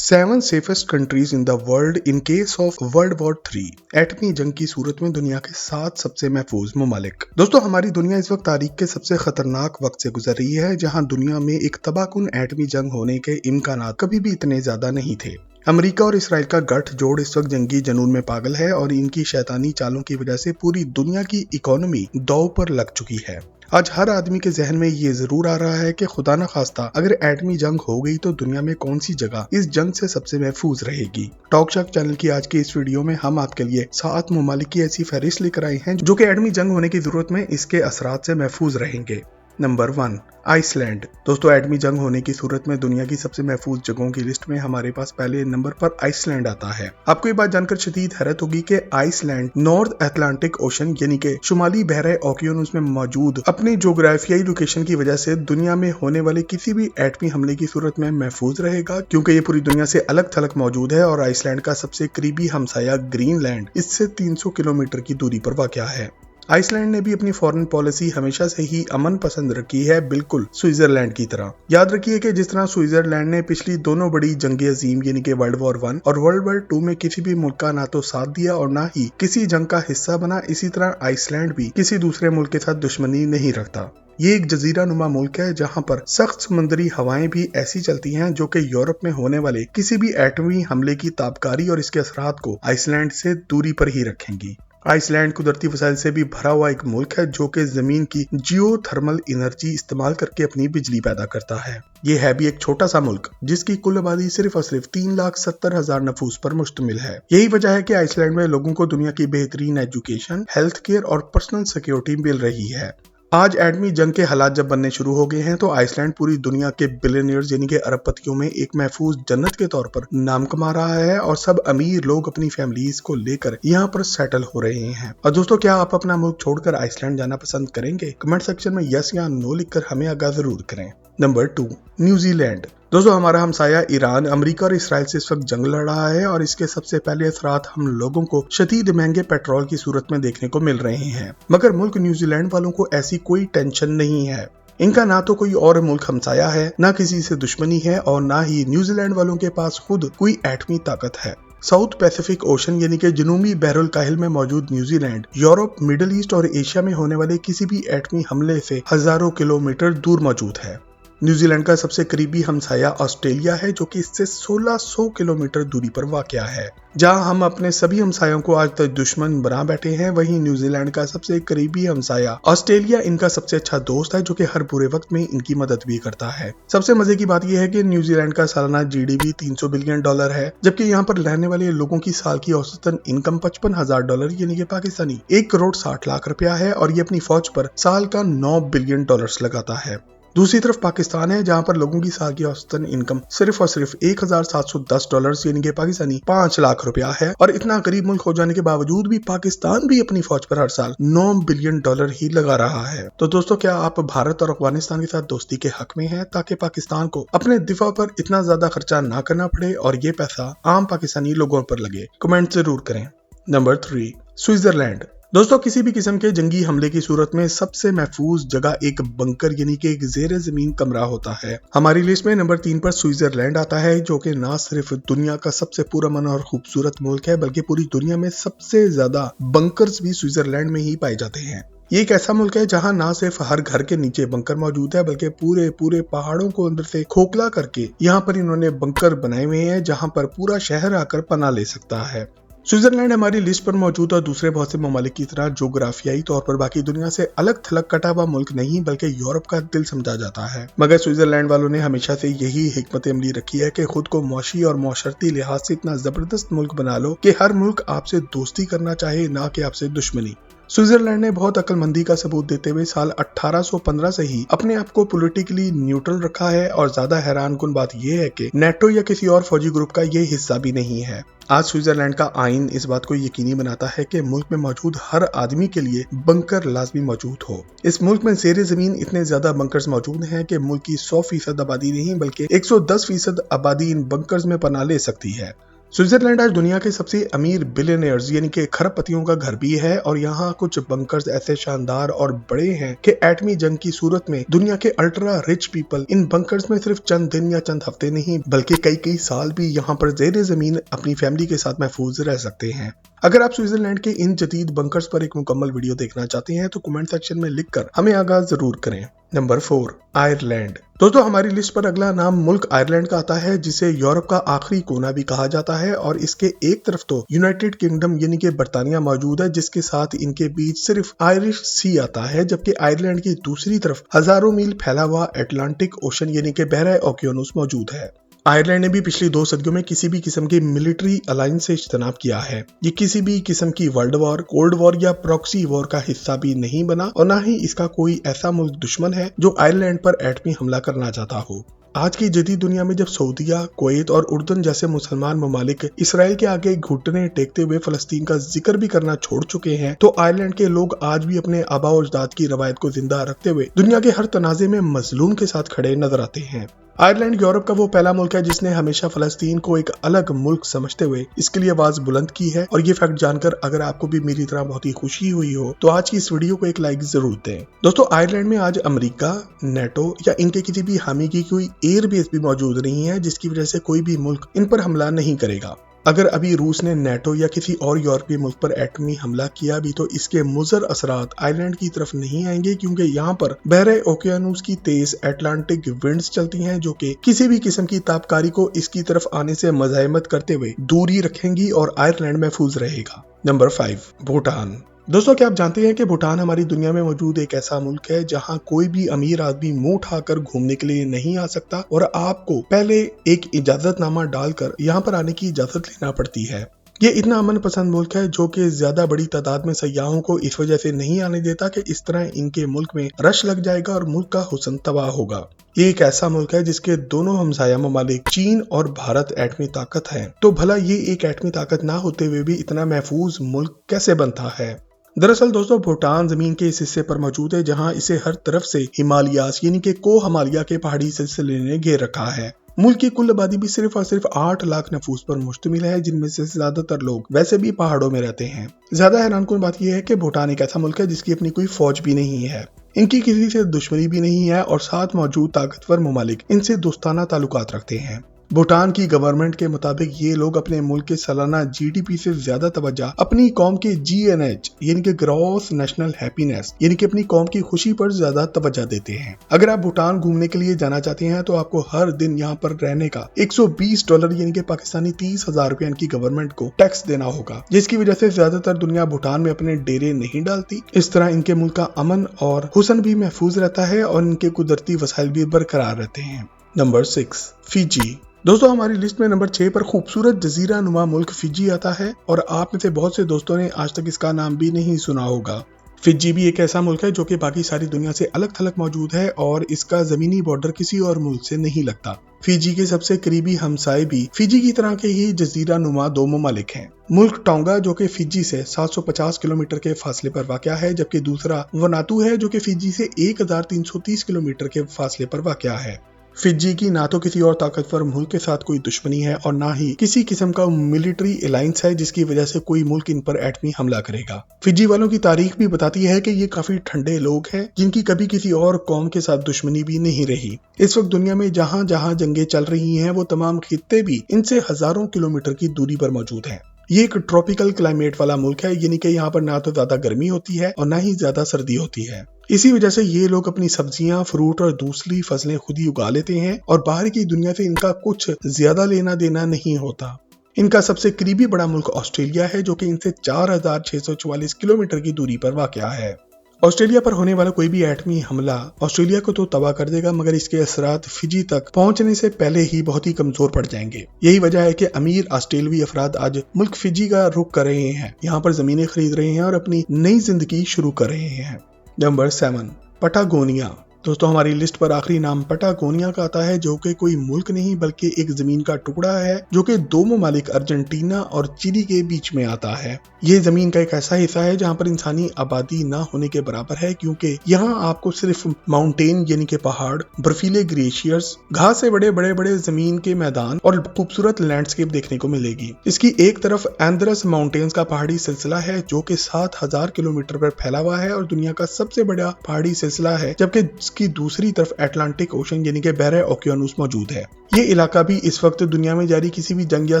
7 safest countries in the world in case of world war 3। एटमी जंग की सूरत में दुनिया के 7 सबसे महफूज ममालिक। दोस्तों, हमारी दुनिया इस वक्त तारीख के सबसे खतरनाक वक्त से गुजर रही है, जहां दुनिया में एक तबाहकुन एटमी जंग होने के इम्कानात कभी भी इतने ज्यादा नहीं थे। अमेरिका और इसराइल का गठजोड़ इस वक्त जंगी जुनून में पागल है और इनकी शैतानी चालों की वजह से पूरी दुनिया की इकोनॉमी दांव पर लग चुकी है। आज हर आदमी के जहन में ये जरूर आ रहा है कि खुदा न खास्ता अगर एटमी जंग हो गई तो दुनिया में कौन सी जगह इस जंग से सबसे महफूज रहेगी। टॉक शॉक चैनल की आज की इस वीडियो में हम आपके लिए 7 ममालिक की ऐसी फहरिस्त लेकर आए हैं जो कि एटमी जंग होने की जरूरत में इसके असरात से महफूज रहेंगे। Number 1, Iceland. दोस्तों, एटमी जंग होने की सूरत में दुनिया की सबसे महफूज जगहों की लिस्ट में हमारे पास पहले नंबर पर आइसलैंड आता है। आपको ये बात जानकर शदीद हैरत होगी कि आइसलैंड नॉर्थ अटलांटिक ओशन यानी कि शुमाली बहरे ओकियानूस में मौजूद अपनी जोग्राफियाई लोकेशन की वजह से दुनिया में होने वाले किसी भी एटमी हमले की सूरत में महफूज रहेगा, क्योंकि ये पूरी दुनिया से अलग थलग मौजूद है और आइसलैंड का सबसे करीबी हमसाया ग्रीनलैंड इससे 300 किलोमीटर की दूरी पर वाक़या है। आइसलैंड ने भी अपनी फॉरेन पॉलिसी हमेशा से ही अमन पसंद रखी है, बिल्कुल स्विट्जरलैंड की तरह। याद रखिए कि जिस तरह स्विट्जरलैंड ने पिछली दोनों बड़ी जंगे अजीम यानी कि वर्ल्ड वॉर 1 और वर्ल्ड वॉर 2 में किसी भी मुल्क का ना तो साथ दिया और ना ही किसी जंग का हिस्सा बना, इसी तरह आइसलैंड भी किसी दूसरे मुल्क के साथ दुश्मनी नहीं रखता। ये एक जजीरा नुमा मुल्क है जहां पर सख्त समुद्री हवाएं भी ऐसी चलती हैं जो कि यूरोप में होने वाले किसी भी एटमी हमले की ताबकारी और इसके असरात को आइसलैंड से दूरी पर ही रखेंगी। आइसलैंड कुदरती वसाइल से भी भरा हुआ एक मुल्क है जो कि जमीन की जियोथर्मल एनर्जी इस्तेमाल करके अपनी बिजली पैदा करता है। ये है भी एक छोटा सा मुल्क जिसकी कुल आबादी सिर्फ और सिर्फ 3,70,000 नफूस पर मुश्तमिल है। यही वजह है कि आइसलैंड में लोगों को दुनिया की बेहतरीन एजुकेशन, हेल्थ केयर और पर्सनल सिक्योरिटी मिल रही है। आज एटमी जंग के हालात जब बनने शुरू हो गए हैं तो आइसलैंड पूरी दुनिया के बिलियनियर्स यानी कि अरबपतियों में एक महफूज जन्नत के तौर पर नाम कमा रहा है और सब अमीर लोग अपनी फैमिलीज को लेकर यहाँ पर सेटल हो रहे हैं। और दोस्तों, क्या आप अपना मुल्क छोड़कर आइसलैंड जाना पसंद करेंगे? कमेंट सेक्शन में यस या नो लिखकर हमें आगाह जरूर करें। Number 2, New Zealand. दोस्तों, हमारा हमसाया ईरान अमेरिका और इसराइल से इस वक्त जंग लड़ रहा है और इसके सबसे पहले असरात हम लोगों को शदीद महंगे पेट्रोल की सूरत में देखने को मिल रहे हैं। मगर मुल्क न्यूजीलैंड वालों को ऐसी कोई टेंशन नहीं है। इनका ना तो कोई और मुल्क हमसाया है, ना किसी से दुश्मनी है और ना ही न्यूजीलैंड वालों के पास खुद कोई एटमी ताकत है। साउथ पैसिफिक ओशन यानी कि जनूबी बहरुल काहिल में मौजूद न्यूजीलैंड यूरोप, मिडिल ईस्ट और एशिया में होने वाले किसी भी एटमी हमले से हजारों किलोमीटर दूर मौजूद है। न्यूजीलैंड का सबसे करीबी हमसाया ऑस्ट्रेलिया है जो कि इससे 1600 किलोमीटर दूरी पर वाक़या है। जहां हम अपने सभी हमसायों को आज तक दुश्मन बना बैठे हैं, वहीं न्यूजीलैंड का सबसे करीबी हमसाया ऑस्ट्रेलिया इनका सबसे अच्छा दोस्त है जो कि हर बुरे वक्त में इनकी मदद भी करता है। सबसे मजे की बात यह है कि न्यूजीलैंड का सालाना GDP $300 बिलियन है, जबकि यहाँ पर रहने वाले लोगों की साल की औसतन इनकम $55,000 यानी कि पाकिस्तानी 1,60,00,000 रुपया है और ये अपनी फौज पर साल का $9 बिलियन लगाता है। दूसरी तरफ पाकिस्तान है जहां पर लोगों की साल की औसतन इनकम सिर्फ और सिर्फ $1,710 यानी कि पाकिस्तानी 5 लाख रुपया है और इतना गरीब मुल्क हो जाने के बावजूद भी पाकिस्तान भी अपनी फौज पर हर साल $9 बिलियन ही लगा रहा है। तो दोस्तों, क्या आप भारत और अफगानिस्तान के साथ दोस्ती के हक में हैं ताकि पाकिस्तान को अपने दिफा पर इतना ज्यादा खर्चा ना करना पड़े और ये पैसा आम पाकिस्तानी लोगों पर लगे? कमेंट जरूर करें। Number 3, Switzerland. दोस्तों, किसी भी किस्म के जंगी हमले की सूरत में सबसे महफूज जगह एक बंकर यानी कि एक जेर जमीन कमरा होता है। हमारी लिस्ट में नंबर 3 पर स्विट्जरलैंड आता है जो कि न सिर्फ दुनिया का सबसे पुरअमन और खूबसूरत मुल्क है बल्कि पूरी दुनिया में सबसे ज्यादा बंकर्स भी स्विट्जरलैंड में ही पाए जाते हैं। ये एक ऐसा मुल्क है जहां ना सिर्फ हर घर के नीचे बंकर मौजूद है बल्कि पूरे पूरे पहाड़ों को अंदर से खोखला करके यहाँ पर इन्होंने बंकर बनाए हुए हैं जहां पर पूरा शहर आकर पनाह ले सकता है। स्विट्जरलैंड हमारी लिस्ट पर मौजूद और दूसरे बहुत से ममालिक की तरह जोग्राफियाई तौर पर बाकी दुनिया से अलग थलग कटा हुआ मुल्क नहीं बल्कि यूरोप का दिल समझा जाता है। मगर स्विट्जरलैंड वालों ने हमेशा से यही हिकमत अमली रखी है कि खुद को मौशी और मौशरती लिहाज से इतना जबरदस्त मुल्क बना लो कि हर मुल्क आपसे दोस्ती करना चाहे, ना कि आपसे दुश्मनी। स्विट्जरलैंड ने बहुत अक्लमंदी का सबूत देते हुए साल 1815 से ही अपने आप को पॉलिटिकली न्यूट्रल रखा है और ज्यादा हैरानकुन बात यह है कि नेटो या किसी और फौजी ग्रुप का ये हिस्सा भी नहीं है। आज स्विट्जरलैंड का आइन इस बात को यकीनी बनाता है कि मुल्क में मौजूद हर आदमी के लिए बंकर लाजमी मौजूद हो। इस मुल्क में ज़ेरे ज़मीन इतने ज्यादा बंकर्स मौजूद हैं कि मुल्क की 100% आबादी नहीं बल्कि 110% आबादी इन बंकर्स में पनाह ले सकती है। स्विट्जरलैंड आज दुनिया के सबसे अमीर बिलियनियर्स यानी कि खरबपतियों का घर भी है और यहाँ कुछ बंकर्स ऐसे शानदार और बड़े हैं कि एटमी जंग की सूरत में दुनिया के ultra rich people in bunkers में सिर्फ चंद दिन या चंद हफ्ते नहीं बल्कि कई कई साल भी यहाँ पर ज़ेरे ज़मीन अपनी फैमिली के साथ महफूज रह सकते हैं। अगर आप स्विट्जरलैंड के इन जदीद बंकर्स पर एक मुकम्मल वीडियो देखना चाहते हैं तो कमेंट सेक्शन में लिखकर हमें आगाज जरूर करें। Number 4, Ireland. दोस्तों हमारी लिस्ट पर अगला नाम मुल्क आयरलैंड का आता है, जिसे यूरोप का आखिरी कोना भी कहा जाता है और इसके एक तरफ तो यूनाइटेड किंगडम यानी कि बरतानिया मौजूद है, जिसके साथ इनके बीच सिर्फ आयरिश सी आता है, जबकि आयरलैंड की दूसरी तरफ हजारों मील फैला हुआ अटलांटिक ओशन यानी कि बहरा ओकियानूस मौजूद है। आयरलैंड ने भी पिछली 2 सदियों में किसी भी किस्म की मिलिट्री अलायंस से इज्तनाब किया है। ये किसी भी किस्म की वर्ल्ड वॉर, कोल्ड वॉर या प्रॉक्सी वॉर का हिस्सा भी नहीं बना और न ही इसका कोई ऐसा मुल्क दुश्मन है जो आयरलैंड पर एटमी हमला करना चाहता हो। आज की जदीद दुनिया में जब सऊदीया, कुवैत और उर्दन जैसे मुसलमान ममालिक इसराइल के आगे घुटने टेकते हुए फलस्तीन का जिक्र भी करना छोड़ चुके हैं, तो आयरलैंड के लोग आज भी अपने आबा और अजदाद की रवायत को जिंदा रखते हुए दुनिया के हर तनाजे में मजलूम के साथ खड़े नजर आते हैं। आयरलैंड यूरोप का वो पहला मुल्क है जिसने हमेशा फलस्तीन को एक अलग मुल्क समझते हुए इसके लिए आवाज बुलंद की है और ये फैक्ट जानकर अगर आपको भी मेरी तरह बहुत ही खुशी हुई हो तो आज की इस वीडियो को एक लाइक जरूर दें। दोस्तों आयरलैंड में आज अमेरिका, नेटो या इनके किसी भी हामी की कोई एयर बेस भी मौजूद नहीं है, जिसकी वजह से कोई भी मुल्क इन पर हमला नहीं करेगा। अगर अभी रूस ने नेटो या किसी और यूरोपीय मुल्क पर एटमी हमला किया भी तो इसके मुज़र असरात आयरलैंड की तरफ नहीं आएंगे, क्योंकि यहाँ पर बहरे ओकियानूस की तेज अटलांटिक विंड्स चलती हैं जो कि किसी भी किस्म की ताबकारी को इसकी तरफ आने से मज़ाहमत करते हुए दूरी रखेंगी और आयरलैंड महफूज रहेगा। नंबर 5, भूटान। दोस्तों क्या आप जानते हैं कि भूटान हमारी दुनिया में मौजूद एक ऐसा मुल्क है जहां कोई भी अमीर आदमी मुंह उठाकर घूमने के लिए नहीं आ सकता और आपको पहले एक इजाजतनामा डालकर यहां पर आने की इजाजत लेना पड़ती है। ये इतना अमन पसंद मुल्क है जो कि ज्यादा बड़ी तादाद में सयाहों को इस वजह से नहीं आने देता कि इस तरह इनके मुल्क में रश लग जाएगा और मुल्क का हुस्न तबाह होगा। ये एक ऐसा मुल्क है जिसके दोनों हमसाया ममालिक चीन और भारत एटमी ताकत है, तो भला ये एक एटमी ताकत ना होते हुए भी इतना महफूज मुल्क कैसे बनता है? दरअसल दोस्तों भूटान जमीन के इस हिस्से पर मौजूद है जहां इसे हर तरफ से हिमालयास यानी कि को हिमालय के पहाड़ी सिलसिले ने घेर रखा है। मुल्क की कुल आबादी भी सिर्फ और सिर्फ 8 लाख नफूस पर मुश्तमिल है, जिनमें से ज्यादातर लोग वैसे भी पहाड़ों में रहते हैं। ज्यादा हैरानकुन बात यह है कि भूटान एक ऐसा मुल्क है जिसकी अपनी कोई फौज भी नहीं है, इनकी किसी से दुश्मनी भी नहीं है और साथ मौजूद ताकतवर ममालिक इनसे दोस्ताना ताल्लुकात रखते हैं। भूटान की गवर्नमेंट के मुताबिक ये लोग अपने मुल्क के सालाना जीडीपी से ज्यादा तवज्जो अपनी कौम के जीएनएच यानी कि ग्रॉस नेशनल हैप्पीनेस यानी कि अपनी कौम की खुशी पर ज्यादा तवज्जो देते हैं। अगर आप भूटान घूमने के लिए जाना चाहते हैं तो आपको हर दिन यहाँ पर रहने का $120 यानी कि पाकिस्तानी 30,000 रुपए इनकी गवर्नमेंट को टैक्स देना होगा, जिसकी वजह से ज्यादातर दुनिया भूटान में अपने डेरे नहीं डालती। इस तरह इनके मुल्क का अमन और हुस्न भी महफूज रहता है और इनके कुदरती वसाइल भी बरकरार रहते हैं। Number 6, Fiji. दोस्तों हमारी लिस्ट में नंबर 6 पर खूबसूरत जजीरा नुमा मुल्क फिजी आता है और आप में से बहुत से दोस्तों ने आज तक इसका नाम भी नहीं सुना होगा। फिजी भी एक ऐसा मुल्क है जो कि बाकी सारी दुनिया से अलग थलग मौजूद है और इसका जमीनी बॉर्डर किसी और मुल्क से नहीं लगता। फिजी के सबसे करीबी हमसाए भी फिजी की तरह के ही जजीरा नुमा 2 ममालिक हैं। मुल्क टोंगा जो कि फिजी से 750 किलोमीटर के फासले पर वाक़या है, जबकि दूसरा वनातू है जो कि फिजी से 1330 किलोमीटर के फासले पर वाक़या है। फिजी की ना तो किसी और ताकतवर मुल्क के साथ कोई दुश्मनी है और ना ही किसी किस्म का मिलिट्री अलायंस है जिसकी वजह से कोई मुल्क इन पर एटमी हमला करेगा। फिजी वालों की तारीख भी बताती है कि ये काफी ठंडे लोग हैं जिनकी कभी किसी और कौम के साथ दुश्मनी भी नहीं रही। इस वक्त दुनिया में जहाँ जहाँ जंगें चल रही हैं वो तमाम खित्ते भी इनसे हजारों किलोमीटर की दूरी पर मौजूद हैं। ये एक ट्रॉपिकल क्लाइमेट वाला मुल्क है, यानी कि यहाँ पर ना तो ज्यादा गर्मी होती है और ना ही ज्यादा सर्दी होती है। इसी वजह से ये लोग अपनी सब्जियां, फ्रूट और दूसरी फसलें खुद ही उगा लेते हैं और बाहर की दुनिया से इनका कुछ ज्यादा लेना देना नहीं होता। इनका सबसे करीबी बड़ा मुल्क ऑस्ट्रेलिया है जो कि इनसे 4644 किलोमीटर की दूरी पर वाक़या है। ऑस्ट्रेलिया पर होने वाला कोई भी एटमी हमला ऑस्ट्रेलिया को तो तबाह कर देगा, मगर इसके असरात फिजी तक पहुंचने से पहले ही बहुत ही कमजोर पड़ जाएंगे। यही वजह है कि अमीर ऑस्ट्रेलियाई अफराद आज मुल्क फिजी का रुख कर रहे हैं, यहाँ पर जमीनें खरीद रहे हैं और अपनी नई जिंदगी शुरू कर रहे हैं। Number 7, Patagonia. दोस्तों हमारी लिस्ट पर आखिरी नाम पटागोनिया का आता है, जो कि कोई मुल्क नहीं बल्कि एक जमीन का टुकड़ा है जो कि दो ममालिक अर्जेंटीना और चिली के बीच में आता है। ये जमीन का एक ऐसा हिस्सा है जहां पर इंसानी आबादी ना होने के बराबर है, क्योंकि यहाँ आपको सिर्फ माउंटेन यानी कि पहाड़, बर्फीले ग्लेशियर्स, घास से बड़े बड़े बड़े जमीन के मैदान और खूबसूरत लैंडस्केप देखने को मिलेगी। इसकी एक तरफ एंड्रस माउंटेन्स का पहाड़ी सिलसिला है जो कि 7000 किलोमीटर पर फैला हुआ है और दुनिया का सबसे बड़ा पहाड़ी सिलसिला है, जबकि की दूसरी तरफ अटलांटिक ओशन यानी कि बहरे ओकियानूस मौजूद है। ये इलाका भी इस वक्त दुनिया में जारी किसी भी जंग या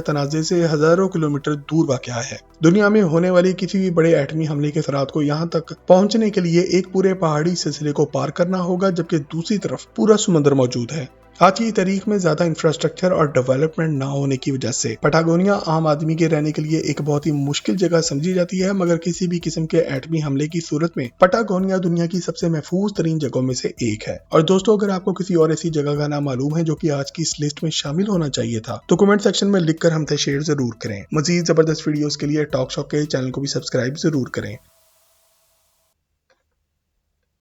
तनाज़े से हजारों किलोमीटर दूर वाक़या है। दुनिया में होने वाले किसी भी बड़े एटमी हमले के फरात को यहाँ तक पहुँचने के लिए एक पूरे पहाड़ी सिलसिले को पार करना होगा, जबकि दूसरी तरफ पूरा समुद्र मौजूद है। आज की तारीख में ज्यादा इंफ्रास्ट्रक्चर और डेवलपमेंट ना होने की वजह से पटागोनिया आम आदमी के रहने के लिए एक बहुत ही मुश्किल जगह समझी जाती है, मगर किसी भी किस्म के एटमी हमले की सूरत में पटागोनिया दुनिया की सबसे महफूज तरीन जगहों में से एक है। और दोस्तों, अगर आपको किसी और ऐसी जगह का नाम मालूम है जो कि आज की इस लिस्ट में शामिल होना चाहिए था, तो कमेंट सेक्शन में लिखकर हमसे शेयर जरूर करें। मजीद जबरदस्त वीडियोस के लिए टॉक शॉक के चैनल को भी सब्सक्राइब जरूर करें।